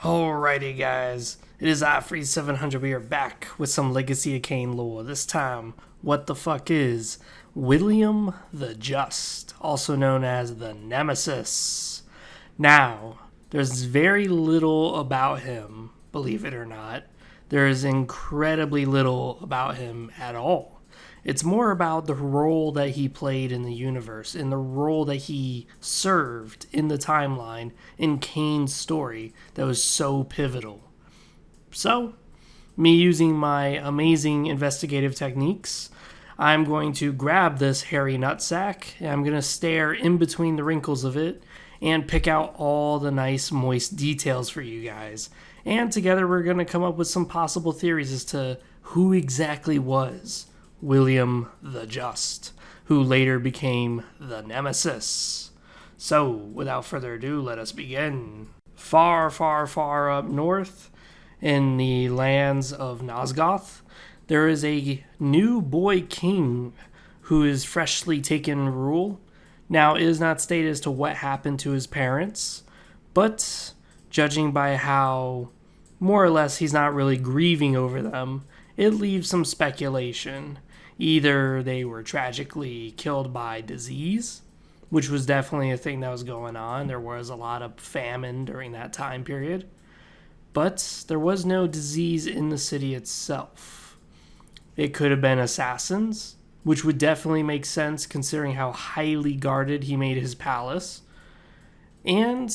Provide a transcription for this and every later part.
Alrighty guys, it is iFree700. We are back with some Legacy of Kain lore. This time, what the fuck is William the Just, also known as the Nemesis? Now, there's very little about him, believe it or not. There is incredibly little about him at all. It's more about the role that he played in the universe, in the role that he served in the timeline in Kain's story that was so pivotal. So, me using my amazing investigative techniques, I'm going to grab this hairy nutsack and I'm going to stare in between the wrinkles of it and pick out all the nice moist details for you guys. And together we're going to come up with some possible theories as to who exactly was William the Just, who later became the Nemesis. So, without further ado, let us begin. Far, far, far up north, in the lands of Nosgoth, there is a new boy king who is freshly taken rule. Now, it is not stated as to what happened to his parents, but judging by how more or less he's not really grieving over them, it leaves some speculation. Either they were tragically killed by disease, which was definitely a thing that was going on. There was a lot of famine during that time period. But there was no disease in the city itself. It could have been assassins, which would definitely make sense considering how highly guarded he made his palace. And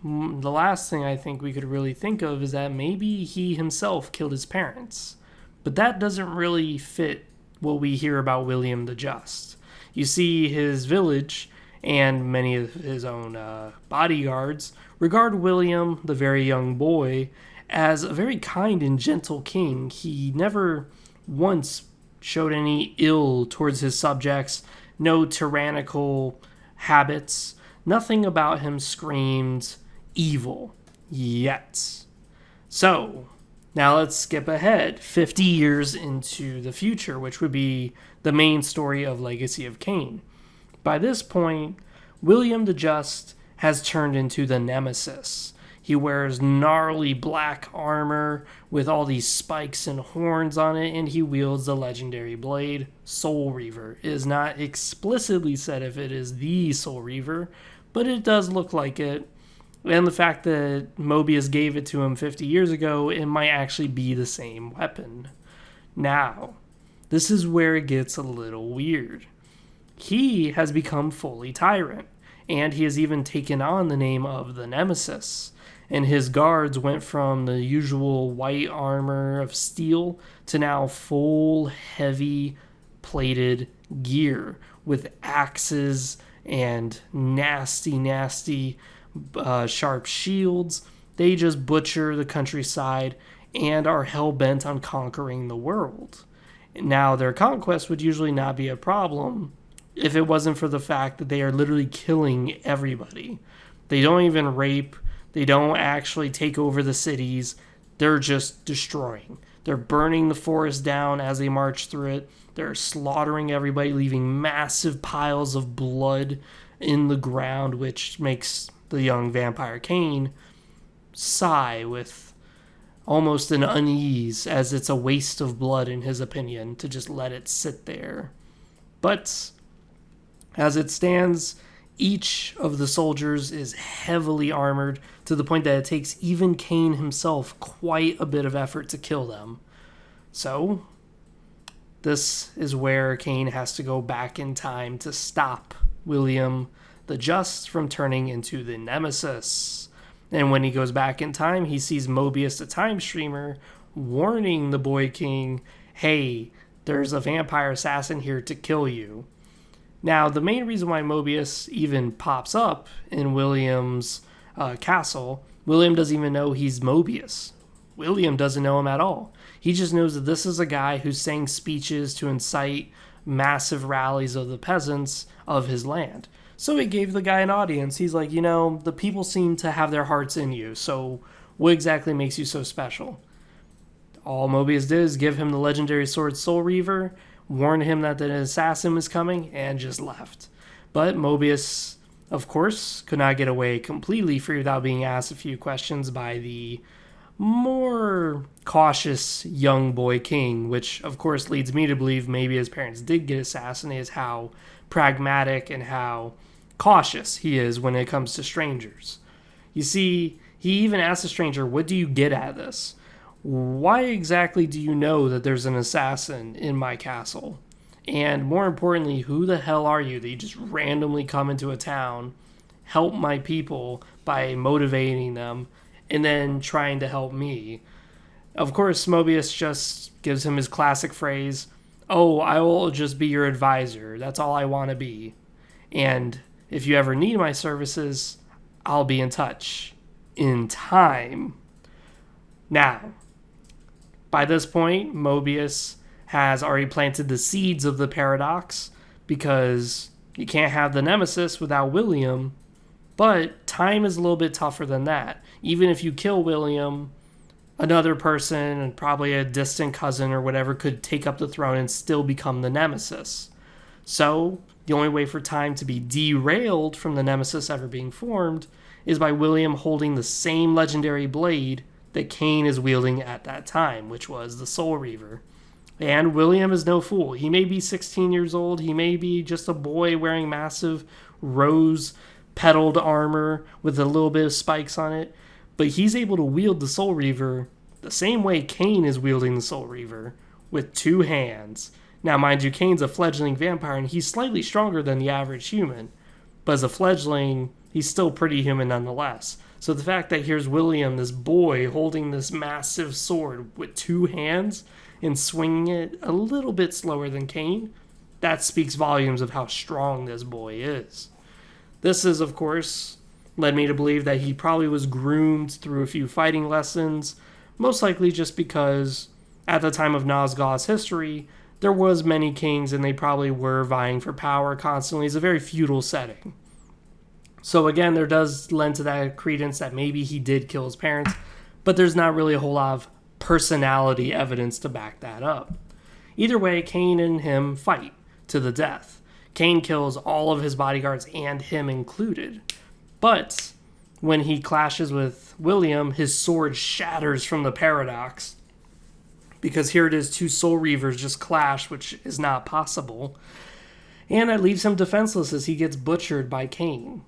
the last thing I think we could really think of is that maybe he himself killed his parents. But that doesn't really fit what we hear about William the Just. You see, his village and many of his own bodyguards regard William, the very young boy, as a very kind and gentle king. He never once showed any ill towards his subjects, no tyrannical habits. Nothing about him screamed evil yet. So, now let's skip ahead 50 years into the future, which would be the main story of Legacy of Kain. By this point, William the Just has turned into the Nemesis. He wears gnarly black armor with all these spikes and horns on it, and he wields the legendary blade, Soul Reaver. It is not explicitly said if it is the Soul Reaver, but it does look like it. And the fact that Mobius gave it to him 50 years ago, it might actually be the same weapon. Now, this is where it gets a little weird. He has become fully tyrant, and he has even taken on the name of the Nemesis. And his guards went from the usual white armor of steel to now full, heavy, plated gear with axes and nasty sharp shields. They just butcher the countryside and are hell-bent on conquering the world. Now, their conquest would usually not be a problem if it wasn't for the fact that they are literally killing everybody. They don't even rape. They don't actually take over the cities. They're just destroying. They're burning the forest down as they march through it. They're slaughtering everybody, leaving massive piles of blood in the ground, which makes the young vampire Kain sigh with almost an unease, as it's a waste of blood in his opinion to just let it sit there. But as it stands, each of the soldiers is heavily armored to the point that it takes even Kain himself quite a bit of effort to kill them. So, this is where Kain has to go back in time to stop William the Just from turning into the Nemesis. And when he goes back in time, he sees Mobius the Time Streamer warning the Boy King, hey, there's a vampire assassin here to kill you. Now, the main reason why Mobius even pops up in William's castle, William doesn't even know he's Mobius. William doesn't know him at all. He just knows that this is a guy who sang speeches to incite massive rallies of the peasants of his land. So he gave the guy an audience. He's like, the people seem to have their hearts in you, so what exactly makes you so special? All Mobius did is give him the legendary sword Soul Reaver, warned him that the assassin was coming, and just left. But Mobius of course, could not get away completely free without being asked a few questions by the more cautious young boy king, which of course leads me to believe maybe his parents did get assassinated, is how pragmatic and how cautious he is when it comes to strangers. You see, he even asked the stranger, "What do you get out of this? Why exactly do you know that there's an assassin in my castle? And more importantly, who the hell are you that you just randomly come into a town, help my people by motivating them, and then trying to help me?" Of course, Mobius just gives him his classic phrase, "Oh, I will just be your advisor. That's all I want to be. And if you ever need my services, I'll be in touch. In time." Now, by this point, Mobius has already planted the seeds of the paradox, because you can't have the Nemesis without William, but time is a little bit tougher than that. Even if you kill William, another person, and probably a distant cousin or whatever, could take up the throne and still become the Nemesis. So, the only way for time to be derailed from the Nemesis ever being formed is by William holding the same legendary blade that Kain is wielding at that time, which was the Soul Reaver. And William is no fool. He may be 16 years old, he may be just a boy wearing massive rose-petaled armor with a little bit of spikes on it, but he's able to wield the Soul Reaver the same way Kain is wielding the Soul Reaver, with 2 hands. Now, mind you, Kain's a fledgling vampire, and he's slightly stronger than the average human, but as a fledgling, he's still pretty human nonetheless. So the fact that here's William, this boy, holding this massive sword with 2 hands and swinging it a little bit slower than Kain, that speaks volumes of how strong this boy is. This is, of course, led me to believe that he probably was groomed through a few fighting lessons, most likely just because at the time of Nosgoth's history, there was many kings and they probably were vying for power constantly. It's a very feudal setting. So again, there does lend to that credence that maybe he did kill his parents, but there's not really a whole lot of personality evidence to back that up. Either way, Kain and him fight to the death. Kain kills all of his bodyguards and him included. But when he clashes with William, his sword shatters from the paradox. Because here it is, 2 Soul Reavers just clash, which is not possible. And that leaves him defenseless as he gets butchered by Kain.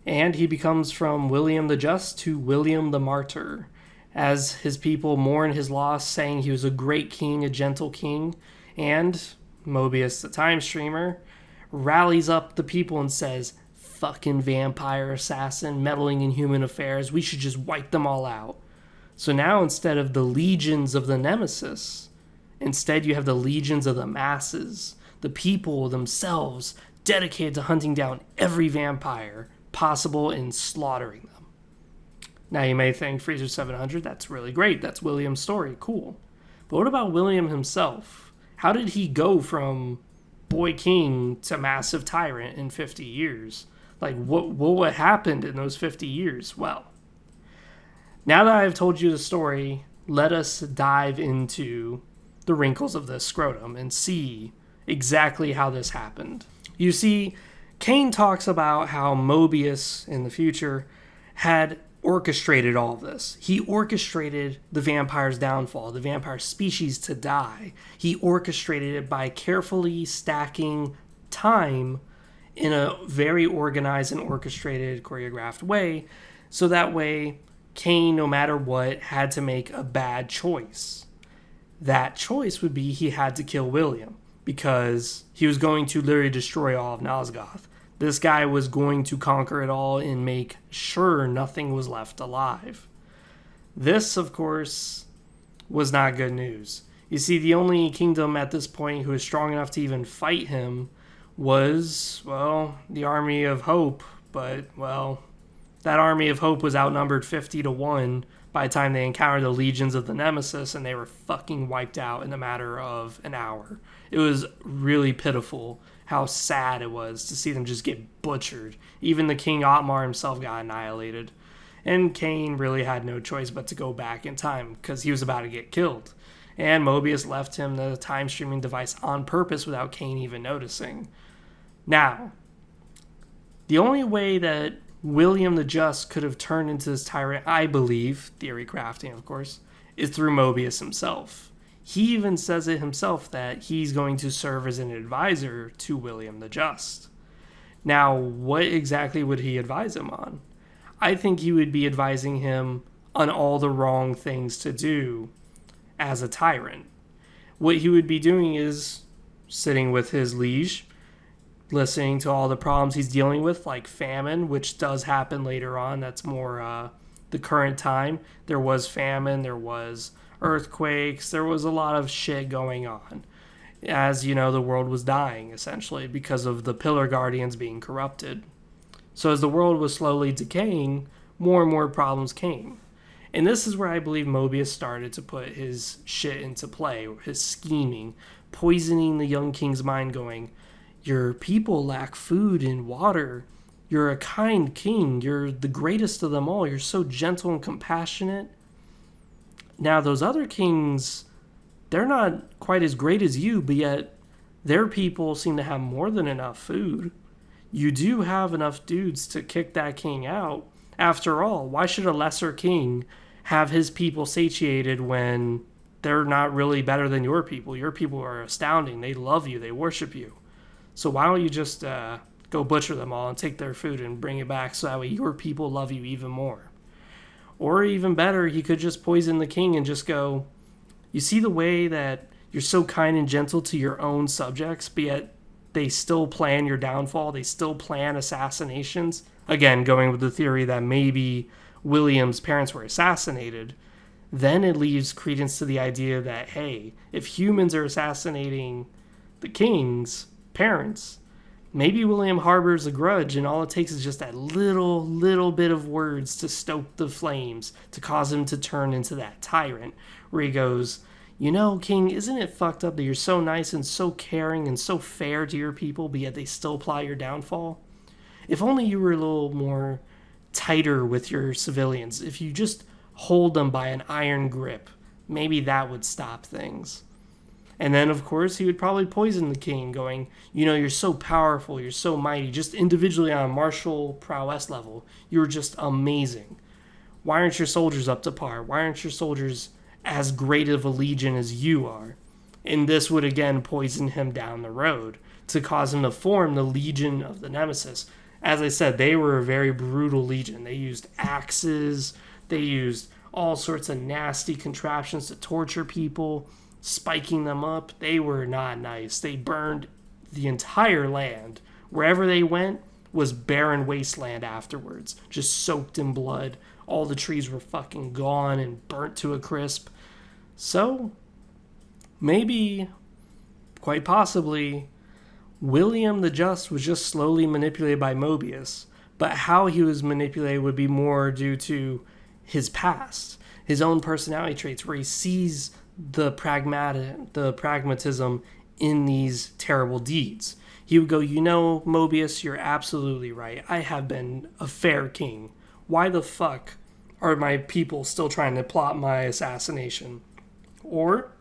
And he becomes from William the Just to William the Martyr, as his people mourn his loss, saying he was a great king, a gentle king. And Mobius, the time streamer, rallies up the people and says, "Fucking vampire assassin meddling in human affairs, we should just wipe them all out." So now, instead of the legions of the Nemesis, instead you have the legions of the masses, the people themselves dedicated to hunting down every vampire possible and slaughtering them. Now you may think, Freezer 700, that's really great, that's William's story, cool. But what about William himself? How did he go from boy king to massive tyrant in 50 years? Like, what happened in those 50 years? Well, now that I've told you the story, let us dive into the wrinkles of this scrotum and see exactly how this happened. You see, Kain talks about how Mobius in the future had orchestrated all of this. He orchestrated the vampire's downfall, the vampire species to die. He orchestrated it by carefully stacking time in a very organized and orchestrated, choreographed way, so that way Kain, no matter what, had to make a bad choice. That choice would be he had to kill William, because he was going to literally destroy all of Nosgoth. This guy was going to conquer it all and make sure nothing was left alive. This, of course, was not good news. You see, the only kingdom at this point who was strong enough to even fight him was, well, the Army of Hope. But, well, that Army of Hope was outnumbered 50-1 by the time they encountered the legions of the Nemesis, and they were fucking wiped out in a matter of an hour. It was really pitiful how sad it was to see them just get butchered. Even the King Otmar himself got annihilated. And Kain really had no choice but to go back in time, because he was about to get killed. And Mobius left him the time streaming device on purpose without Kain even noticing. Now, The only way that William the Just could have turned into this tyrant, I believe, theory crafting, of course, is through Mobius himself. He even says it himself that he's going to serve as an advisor to William the Just. Now, what exactly would he advise him on? I think he would be advising him on all the wrong things to do as a tyrant. What he would be doing is sitting with his liege, listening to all the problems he's dealing with, like famine, which does happen later on. That's more the current time. There was famine, there was earthquakes, there was a lot of shit going on. As you know, the world was dying, essentially, because of the Pillar Guardians being corrupted. So as the world was slowly decaying, more and more problems came. And this is where I believe Mobius started to put his shit into play, his scheming, poisoning the young king's mind, going, your people lack food and water. You're a kind king. You're the greatest of them all. You're so gentle and compassionate. Now, those other kings, they're not quite as great as you, but yet their people seem to have more than enough food. You do have enough dudes to kick that king out. After all, why should a lesser king have his people satiated when they're not really better than your people? Your people are astounding. They love you. They worship you. So why don't you just go butcher them all and take their food and bring it back so that way your people love you even more? Or even better, he could just poison the king and just go, you see the way that you're so kind and gentle to your own subjects, but yet they still plan your downfall, they still plan assassinations? Again, going with the theory that maybe William's parents were assassinated, then it leaves credence to the idea that, hey, if humans are assassinating the king's parents, maybe William harbors a grudge, and all it takes is just that little bit of words to stoke the flames, to cause him to turn into that tyrant, where he goes, you know, king, isn't it fucked up that you're so nice and so caring and so fair to your people, but yet they still plot your downfall? If only you were a little more tighter with your civilians, if you just hold them by an iron grip, maybe that would stop things. And then, of course, he would probably poison the king, going, you know, you're so powerful, you're so mighty, just individually on a martial prowess level, you're just amazing. Why aren't your soldiers up to par? Why aren't your soldiers as great of a legion as you are? And this would again poison him down the road to cause him to form the Legion of the Nemesis. As I said, they were a very brutal legion. They used axes, they used all sorts of nasty contraptions to torture people, spiking them up. They were not nice. They burned the entire land. Wherever they went was barren wasteland afterwards, just soaked in blood. All the trees were fucking gone and burnt to a crisp. So, maybe, quite possibly, William the Just was just slowly manipulated by Mobius, but how he was manipulated would be more due to his past, his own personality traits, where he sees the pragmatism in these terrible deeds. He would go, you know, Mobius, you're absolutely right. I have been a fair king. Why the fuck are my people still trying to plot my assassination? Or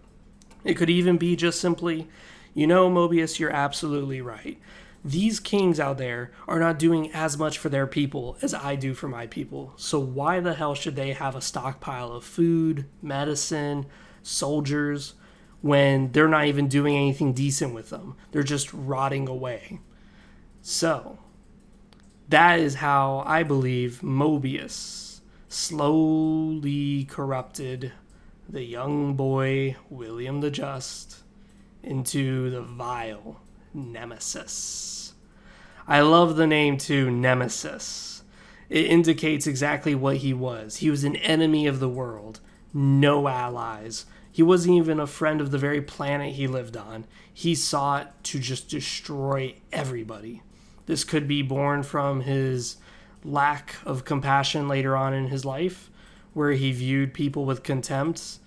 it could even be just simply, you know, Mobius, you're absolutely right. These kings out there are not doing as much for their people as I do for my people. So why the hell should they have a stockpile of food, medicine, soldiers, when they're not even doing anything decent with them? They're just rotting away. So, that is how I believe Mobius slowly corrupted the young boy William the Just into the vile Nemesis. I love the name too, Nemesis. It indicates exactly what he was. He was an enemy of the world. No allies. He wasn't even a friend of the very planet he lived on. He sought to just destroy everybody. This could be born from his lack of compassion later on in his life, where he viewed people with contempt,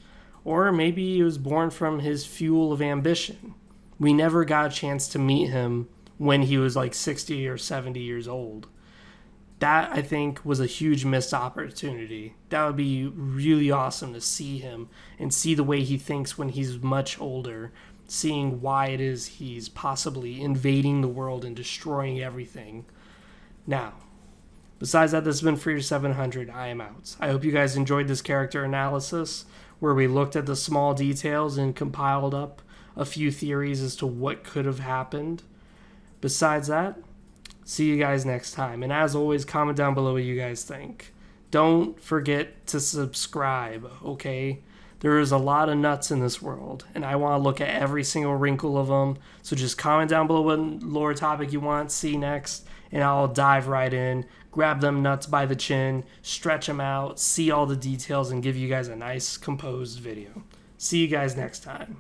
or maybe it was born from his fuel of ambition. We never got a chance to meet him when he was like 60 or 70 years old. That, I think, was a huge missed opportunity. That would be really awesome to see him and see the way he thinks when he's much older, seeing why it is he's possibly invading the world and destroying everything. Now, besides that, this has been Freer 700. I am out. I hope you guys enjoyed this character analysis where we looked at the small details and compiled up a few theories as to what could have happened. Besides that, see you guys next time. And as always, comment down below what you guys think. Don't forget to subscribe, okay? There is a lot of nuts in this world, and I want to look at every single wrinkle of them. So just comment down below what lore topic you want to see next, and I'll dive right in, grab them nuts by the chin, stretch them out, see all the details, and give you guys a nice composed video. See you guys next time.